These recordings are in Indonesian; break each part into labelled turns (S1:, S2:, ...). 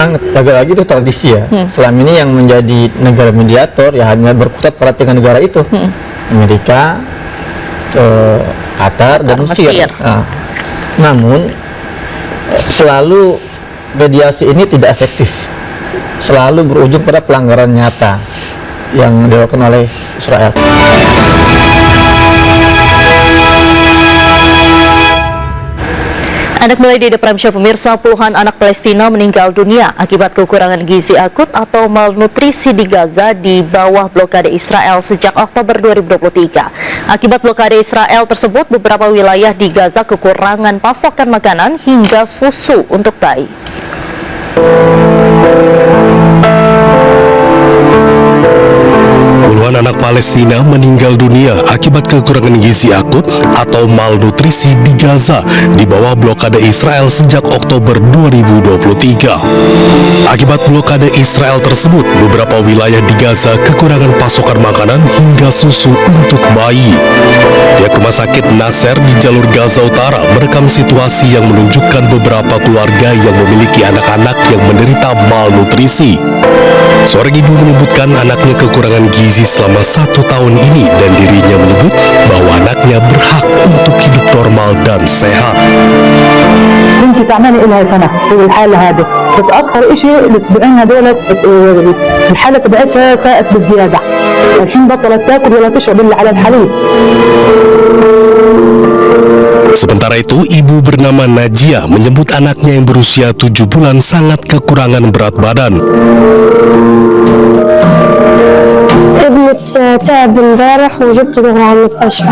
S1: memang lagi-lagi itu tradisi ya. Selama ini yang menjadi negara mediator ya hanya berkutat pada tiga negara itu, Amerika, Qatar dan Mesir. Nah, namun selalu mediasi ini tidak efektif, selalu berujung pada pelanggaran nyata yang dilakukan oleh Israel.
S2: Anda kembali di The Prime Show pemirsa. Puluhan anak Palestina meninggal dunia akibat kekurangan gizi akut atau malnutrisi di Gaza di bawah blokade Israel sejak Oktober 2023. Akibat blokade Israel tersebut, beberapa wilayah di Gaza kekurangan pasokan makanan hingga susu untuk bayi.
S3: Puluhan anak Palestina meninggal dunia akibat kekurangan gizi akut atau malnutrisi di Gaza di bawah blokade Israel sejak Oktober 2023. Akibat blokade Israel tersebut, beberapa wilayah di Gaza kekurangan pasokan makanan hingga susu untuk bayi. Pihak Rumah Sakit Nasser di jalur Gaza Utara merekam situasi yang menunjukkan beberapa keluarga yang memiliki anak-anak yang menderita malnutrisi. Seorang ibu menyebutkan anaknya kekurangan gizi selama 1 tahun ini dan dirinya menyebut bahwa anaknya berhak untuk hidup normal dan sehat.
S4: بنتي تعبانه لها سنه في الحاله هذه بس اكثر شيء الاسبوعين هذول الحاله تبعتها ساءت بالزياده الحين بطلت تاكل ولا تشرب الا على الحليب.
S3: Sementara itu, ibu bernama Najia menyebut anaknya yang berusia 7 bulan sangat kekurangan berat badan.
S5: ابني تعب امبارح وجبته دغري على المستشفى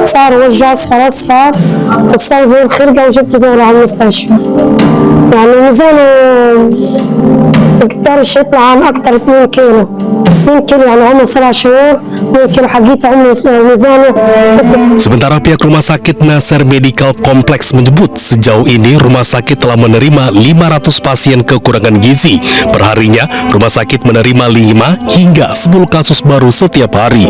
S5: صار وجع صار اصفر وصار زي الخرقه وجبته دغري على المستشفى يعني ميزانه بقدرش يطلع عن اكثر 2 كيلو 2 كيلو يعني عمره 7 شهور 2 كيلو حقيقة عمره ميزانه 6.
S3: Sementara pihak Rumah Sakit Nasser Medical Complex menyebut sejauh ini rumah sakit telah menerima 500 pasien kekurangan gizi. Perharinya, rumah sakit menerima 5 hingga 10 kasus baru setiap hari.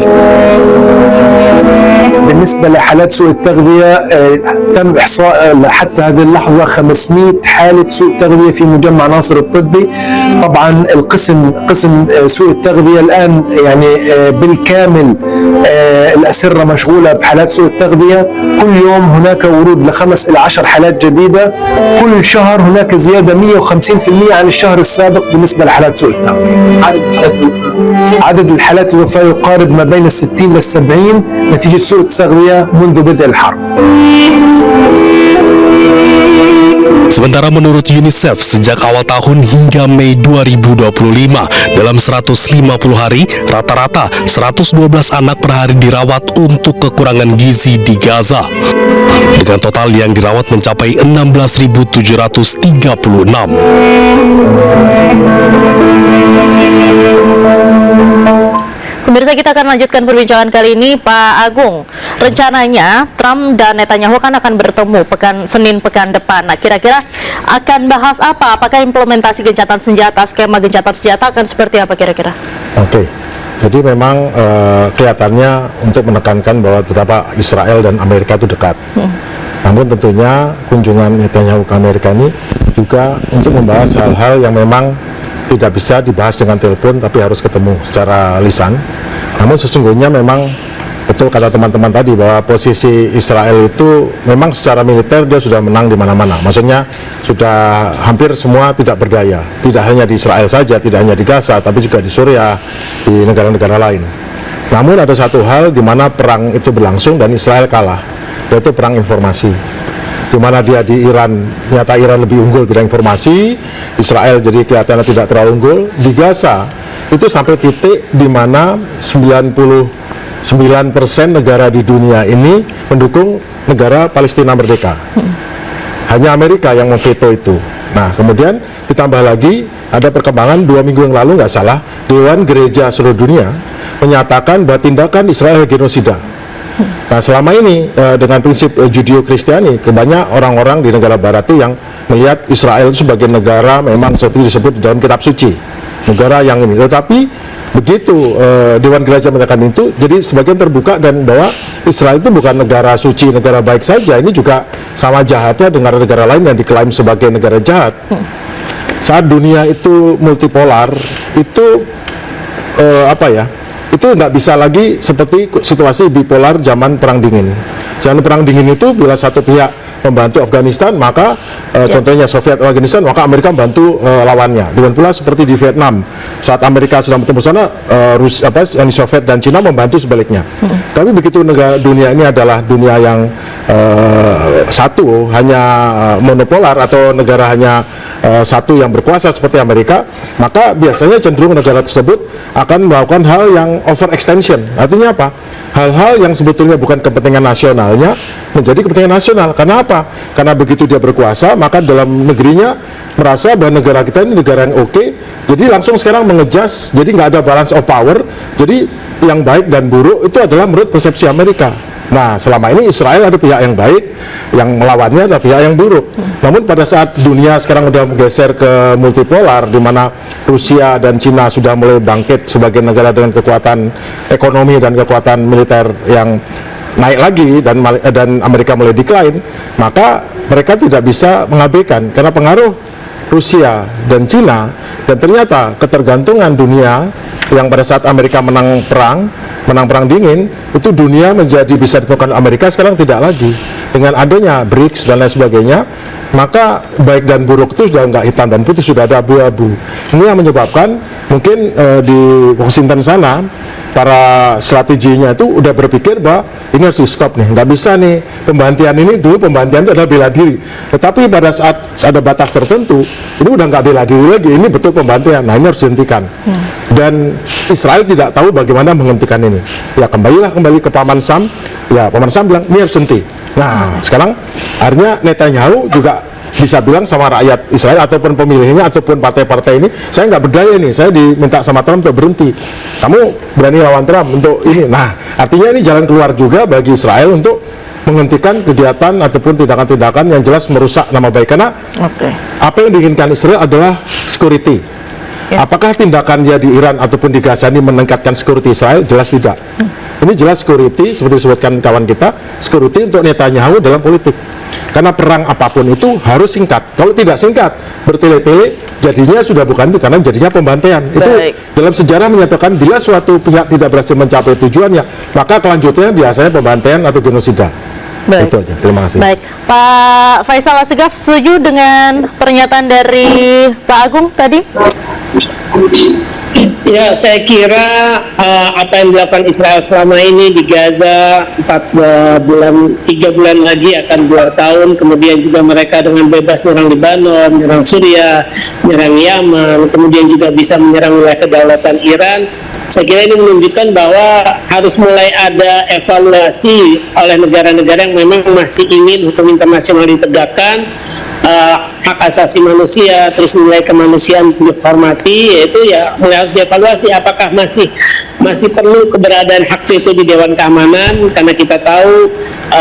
S6: بالنسبة لحالات سوء التغذية تم إحصاء حتى هذه اللحظة 500 حالة سوء تغذية في مجمع ناصر الطبي. طبعا قسم سوء التغذية الآن يعني بالكامل الأسرة مشغولة بحالات سوء التغذية. كل يوم هناك ورود ل5 إلى 10 حالات جديدة. كل شهر هناك زيادة 150% عن الشهر السابق بالنسبة لحالات سوء التغذية. عدد الحالات الوفاة يقارب ما بين 60 إلى 70 نتيجة سوء التغذية منذ بدء الحرب.
S3: Sementara menurut UNICEF, sejak awal tahun hingga Mei 2025, dalam 150 hari, rata-rata 112 anak per hari dirawat untuk kekurangan gizi di Gaza. Dengan total yang dirawat mencapai 16.736.
S2: Pemirsa, kita akan lanjutkan perbincangan kali ini. Pak Agung, rencananya Trump dan Netanyahu akan bertemu Senin pekan depan. Nah, kira-kira akan bahas apa? Apakah implementasi gencatan senjata, skema gencatan senjata akan seperti apa kira-kira?
S7: Oke, jadi memang kelihatannya untuk menekankan bahwa betapa Israel dan Amerika itu dekat. Namun tentunya kunjungan Netanyahu ke Amerika ini juga untuk membahas hal-hal yang memang tidak bisa dibahas dengan telepon, tapi harus ketemu secara lisan. Namun sesungguhnya memang betul kata teman-teman tadi bahwa posisi Israel itu memang secara militer dia sudah menang di mana-mana. Maksudnya sudah hampir semua tidak berdaya. Tidak hanya di Israel saja, tidak hanya di Gaza, tapi juga di Suriah, di negara-negara lain. Namun ada satu hal di mana perang itu berlangsung dan Israel kalah, yaitu perang informasi. Di mana dia di Iran, ternyata Iran lebih unggul bidang informasi, Israel jadi kelihatannya tidak terlalu unggul. Di Gaza itu sampai titik di mana 99% negara di dunia ini mendukung negara Palestina merdeka. Hanya Amerika yang memveto itu. Nah, kemudian ditambah lagi ada perkembangan 2 minggu yang lalu nggak salah, Dewan Gereja seluruh dunia menyatakan bahwa tindakan Israel genosida. Nah, selama ini dengan prinsip Judeo-Kristiani, kebanyakan orang-orang di negara barat itu yang melihat Israel itu sebagai negara memang seperti disebut di dalam kitab suci, negara yang ini. Tetapi begitu Dewan Gereja menyatakan itu, jadi sebagian terbuka dan bahwa Israel itu bukan negara suci, negara baik saja, ini juga sama jahatnya dengan negara lain yang diklaim sebagai negara jahat. saat dunia itu multipolar itu itu nggak bisa lagi seperti situasi bipolar zaman Perang Dingin. Zaman Perang Dingin itu bila satu pihak membantu Afghanistan, maka contohnya Soviet Afghanistan, maka Amerika membantu lawannya. Dengan pula seperti di Vietnam, saat Amerika sedang bertemu sana, Soviet dan Cina membantu sebaliknya. Tapi begitu negara dunia ini adalah dunia yang satu, hanya monopolar atau negara hanya satu yang berkuasa seperti Amerika, maka biasanya cenderung negara tersebut akan melakukan hal yang overextension. Artinya apa? Hal-hal yang sebetulnya bukan kepentingan nasionalnya menjadi kepentingan nasional. Karena apa? Karena begitu dia berkuasa, maka dalam negerinya merasa bahwa negara kita ini negara yang oke, jadi langsung sekarang mengejas, jadi nggak ada balance of power. Jadi yang baik dan buruk itu adalah menurut persepsi Amerika. Nah, selama ini Israel ada pihak yang baik, yang melawannya adalah pihak yang buruk. Namun pada saat dunia sekarang sudah menggeser ke multipolar, di mana Rusia dan Cina sudah mulai bangkit sebagai negara dengan kekuatan ekonomi dan kekuatan militer yang naik lagi, dan Amerika mulai decline, maka mereka tidak bisa mengabaikan karena pengaruh Rusia dan Cina, dan ternyata ketergantungan dunia yang pada saat Amerika menang perang dingin, itu dunia menjadi bisa ditentukan Amerika, sekarang tidak lagi. Dengan adanya BRICS dan lain sebagainya, maka baik dan buruk itu sudah nggak hitam dan putih, sudah ada abu-abu. Ini yang menyebabkan mungkin di Washington sana para strateginya itu udah berpikir bahwa ini harus di stop nih, nggak bisa nih pembantian ini. Dulu pembantian itu adalah bela diri, tetapi pada saat ada batas tertentu ini udah nggak bela diri lagi, ini betul pembantian. Nah, ini harus dihentikan. Dan Israel tidak tahu bagaimana menghentikan ini. Ya kembali ke Paman Sam. Ya Paman Sam bilang ini harus henti. Nah, sekarang akhirnya Netanyahu juga bisa bilang sama rakyat Israel ataupun pemilihnya ataupun partai-partai ini, saya nggak berdaya nih, saya diminta sama Trump untuk berhenti, kamu berani lawan Trump untuk ini. Nah, artinya ini jalan keluar juga bagi Israel untuk menghentikan kegiatan ataupun tindakan-tindakan yang jelas merusak nama baik. Karena apa yang diinginkan Israel adalah security. Apakah tindakan dia di Iran ataupun di Gaza ini meningkatkan security Israel? Jelas tidak. Ini jelas security, seperti disebutkan kawan kita, security untuk Netanyahu dalam politik. Karena perang apapun itu harus singkat. Kalau tidak singkat, bertele-tele, jadinya sudah bukan itu, karena jadinya pembantaian. Itu dalam sejarah menyatakan bila suatu pihak tidak berhasil mencapai tujuannya, maka kelanjutannya biasanya pembantaian atau genosida.
S2: Baik.
S7: Itu aja. Terima kasih.
S2: Baik, Pak Faisal Assegaf setuju dengan pernyataan dari Pak Agung tadi?
S8: Ya, saya kira apa yang dilakukan Israel selama ini di Gaza 3 bulan lagi akan 2 tahun, kemudian juga mereka dengan bebas menyerang Lebanon, menyerang Suriah, menyerang Yaman, kemudian juga bisa menyerang wilayah kedaulatan Iran. Saya kira ini menunjukkan bahwa harus mulai ada evaluasi oleh negara-negara yang memang masih ingin hukum internasional ditegakkan, hak asasi manusia, terus nilai kemanusiaan dihormati, yaitu ya mulai harus dievaluasi apakah masih perlu keberadaan hak veto di Dewan Keamanan, karena kita tahu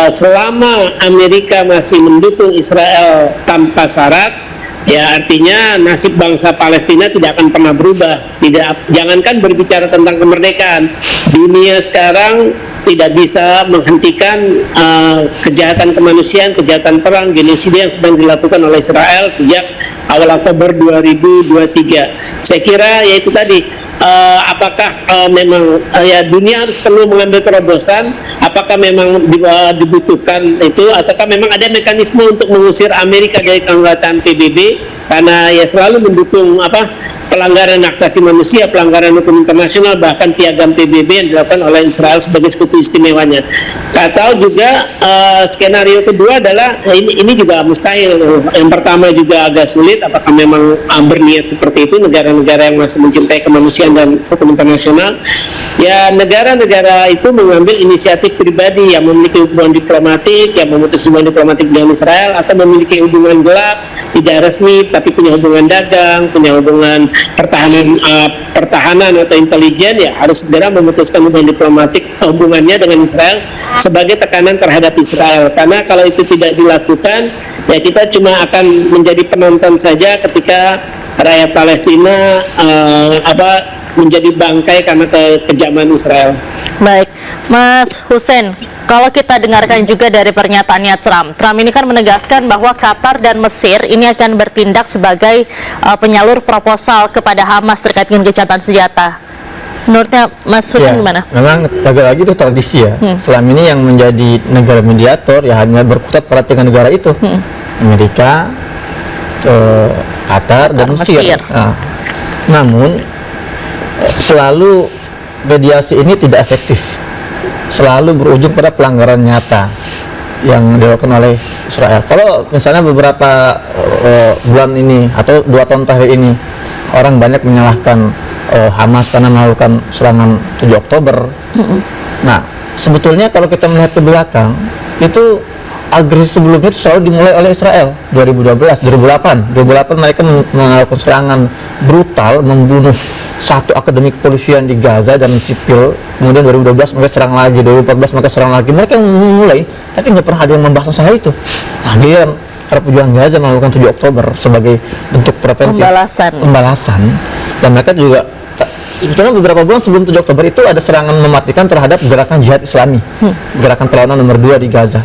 S8: selama Amerika masih mendukung Israel tanpa syarat, ya artinya nasib bangsa Palestina tidak akan pernah berubah. Jangankan berbicara tentang kemerdekaan, dunia sekarang tidak bisa menghentikan kejahatan kemanusiaan, kejahatan perang, genosida yang sedang dilakukan oleh Israel sejak awal Oktober 2023. Saya kira yaitu tadi, apakah memang ya dunia harus perlu mengambil terobosan, apakah memang dibutuhkan itu, ataukah memang ada mekanisme untuk mengusir Amerika dari keanggota PBB karena ya selalu mendukung pelanggaran hak asasi manusia, pelanggaran hukum internasional, bahkan piagam PBB yang dilakukan oleh Israel sebagai sekutu istimewanya. Atau juga skenario kedua adalah ini juga mustahil. Yang pertama juga agak sulit, apakah memang berniat seperti itu negara-negara yang masih mencintai kemanusiaan dan hukum internasional. Ya negara-negara itu mengambil inisiatif pribadi yang memiliki hubungan diplomatik, yang memutus hubungan diplomatik dengan Israel, atau memiliki hubungan gelap, tidak resmi tapi punya hubungan dagang, punya hubungan pertahanan atau intelijen, ya harus segera memutuskan hubungan diplomatik hubungannya dengan Israel sebagai tekanan terhadap Israel. Karena kalau itu tidak dilakukan, ya kita cuma akan menjadi penonton saja ketika rakyat Palestina menjadi bangkai karena kekejaman Israel.
S2: Baik, Mas Hussein, kalau kita dengarkan juga dari pernyataannya Trump ini kan menegaskan bahwa Qatar dan Mesir ini akan bertindak sebagai penyalur proposal kepada Hamas terkait dengan gencatan senjata. Menurutnya Mas Hussein gimana?
S1: Memang lagi-lagi itu tradisi ya. Selama ini yang menjadi negara mediator ya hanya berkutat pada tiga negara itu, Amerika, Qatar dan Mesir. Nah, namun selalu mediasi ini tidak efektif, selalu berujung pada pelanggaran nyata yang dilakukan oleh Israel. Kalau misalnya beberapa bulan ini atau 2 tahun terakhir ini orang banyak menyalahkan Hamas karena melakukan serangan 7 Oktober. Nah, sebetulnya kalau kita melihat ke belakang, itu agresi sebelumnya itu selalu dimulai oleh Israel. 2012, 2008 mereka melakukan serangan brutal, membunuh satu akademik kepolisian di Gaza dan sipil. Kemudian 2012 mereka serang lagi, 2014 mereka serang lagi. Mereka yang memulai, tapi nggak pernah ada yang membahas masalah itu. Nah, dia para pejuang Gaza melakukan 7 Oktober sebagai bentuk preventif pembalasan. Dan mereka juga sebetulnya beberapa bulan sebelum 7 Oktober itu ada serangan mematikan terhadap gerakan jihad Islami, gerakan perlawanan nomor 2 di Gaza.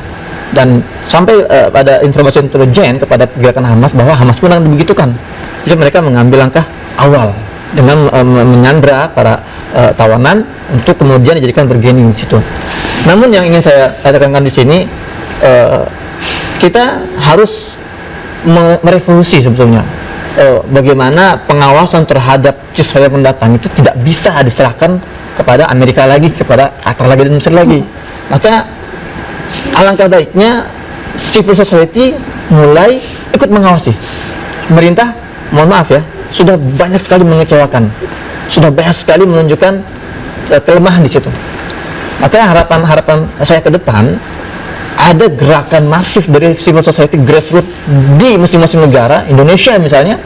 S1: Dan sampai ada informasi intelijen kepada gerakan Hamas bahwa Hamas pun akan dibegitukan. Jadi mereka mengambil langkah awal dengan menyandra para tawanan untuk kemudian dijadikan bergening di situ. Namun yang ingin saya katakan di sini, kita harus merevolusi sebetulnya bagaimana pengawasan terhadap ceasefire mendatang itu tidak bisa diserahkan kepada Amerika lagi, kepada Qatar lagi dan Mesir lagi. Maka alangkah baiknya civil society mulai ikut mengawasi. Pemerintah, mohon maaf ya, sudah banyak sekali mengecewakan, sudah banyak sekali menunjukkan kelemahan di situ. Maka harapan saya ke depan ada gerakan masif dari civil society grassroots di masing-masing negara. Indonesia misalnya,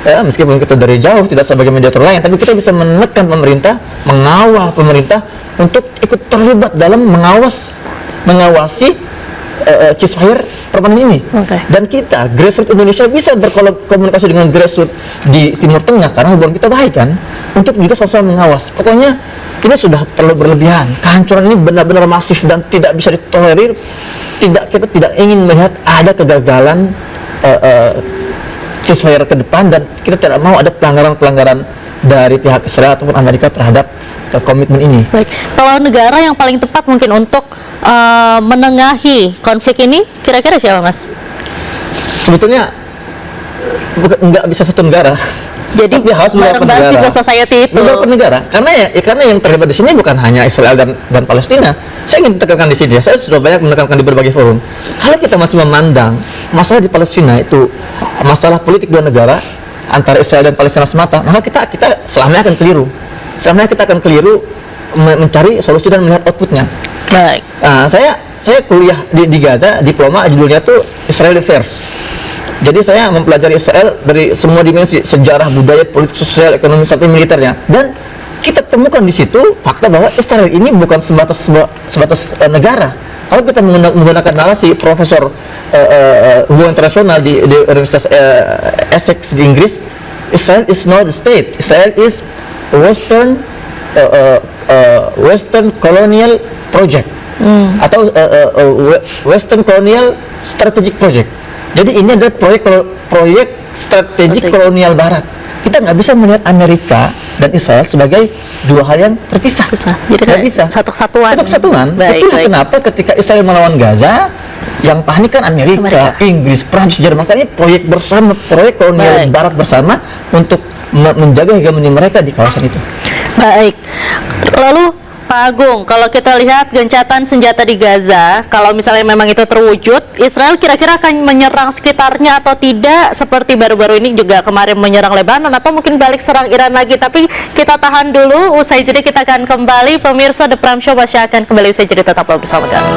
S1: ya, meskipun kita dari jauh tidak sebagai mediator lain, tapi kita bisa menekan pemerintah, mengawal pemerintah untuk ikut terlibat dalam mengawasi ceasefire permanen ini. Dan kita grassroots Indonesia bisa berkomunikasi dengan grassroots di Timur Tengah karena hubungan kita baik kan, untuk juga sama-sama mengawas. Pokoknya ini sudah terlalu berlebihan, kehancuran ini benar-benar masif dan tidak bisa ditolerir. Kita tidak ingin melihat ada kegagalan ceasefire ke depan, dan kita tidak mau ada pelanggaran-pelanggaran dari pihak Israel ataupun Amerika terhadap komitmen ini.
S2: Baik, kalau negara yang paling tepat mungkin untuk menengahi konflik ini kira-kira siapa, Mas?
S1: Sebetulnya nggak bisa satu negara.
S2: Jadi
S1: tapi harus
S2: bareng-bareng civil society itu.
S1: Beberapa negara, karena yang terlibat di sini bukan hanya Israel dan Palestina. Saya ingin tekankan di sini, saya sudah banyak menekankan di berbagai forum. Kalau kita masih memandang masalah di Palestina itu masalah politik dua negara antara Israel dan Palestina semata, maka kita selamanya akan keliru. Selamanya kita akan keliru mencari solusi dan melihat outputnya.
S2: Baik.
S1: Nah, saya kuliah di Gaza, diploma judulnya tuh Israel Affairs. Jadi saya mempelajari Israel dari semua dimensi, sejarah, budaya, politik, sosial, ekonomi sampai militernya. Dan kita temukan di situ fakta bahwa Israel ini bukan sebatas negara. Kalau kita menggunakan narasi Profesor hubungan internasional di Universitas Essex di Inggris, Israel is not a state. Israel is Western colonial project atau Western colonial strategic project. Jadi ini adalah proyek strategik kolonial Barat. Kita nggak bisa melihat Amerika dan Israel sebagai dua hal yang terpisah.
S2: Jadi
S1: nggak bisa.
S2: Satu kesatuan.
S1: Itulah kenapa ketika Israel melawan Gaza, yang panik kan Amerika, Inggris, Prancis, Jerman. Karena ini proyek bersama, proyek kolonial Barat bersama untuk menjaga hegemoni mereka di kawasan itu.
S2: Baik. Lalu Pak Agung, kalau kita lihat gencatan senjata di Gaza, kalau misalnya memang itu terwujud, Israel kira-kira akan menyerang sekitarnya atau tidak? Seperti baru-baru ini juga kemarin menyerang Lebanon, atau mungkin balik serang Iran lagi. Tapi kita tahan dulu, usai jeda kita akan kembali. Pemirsa The Prime Show masih akan kembali usai jeda, tetaplah bersama kami.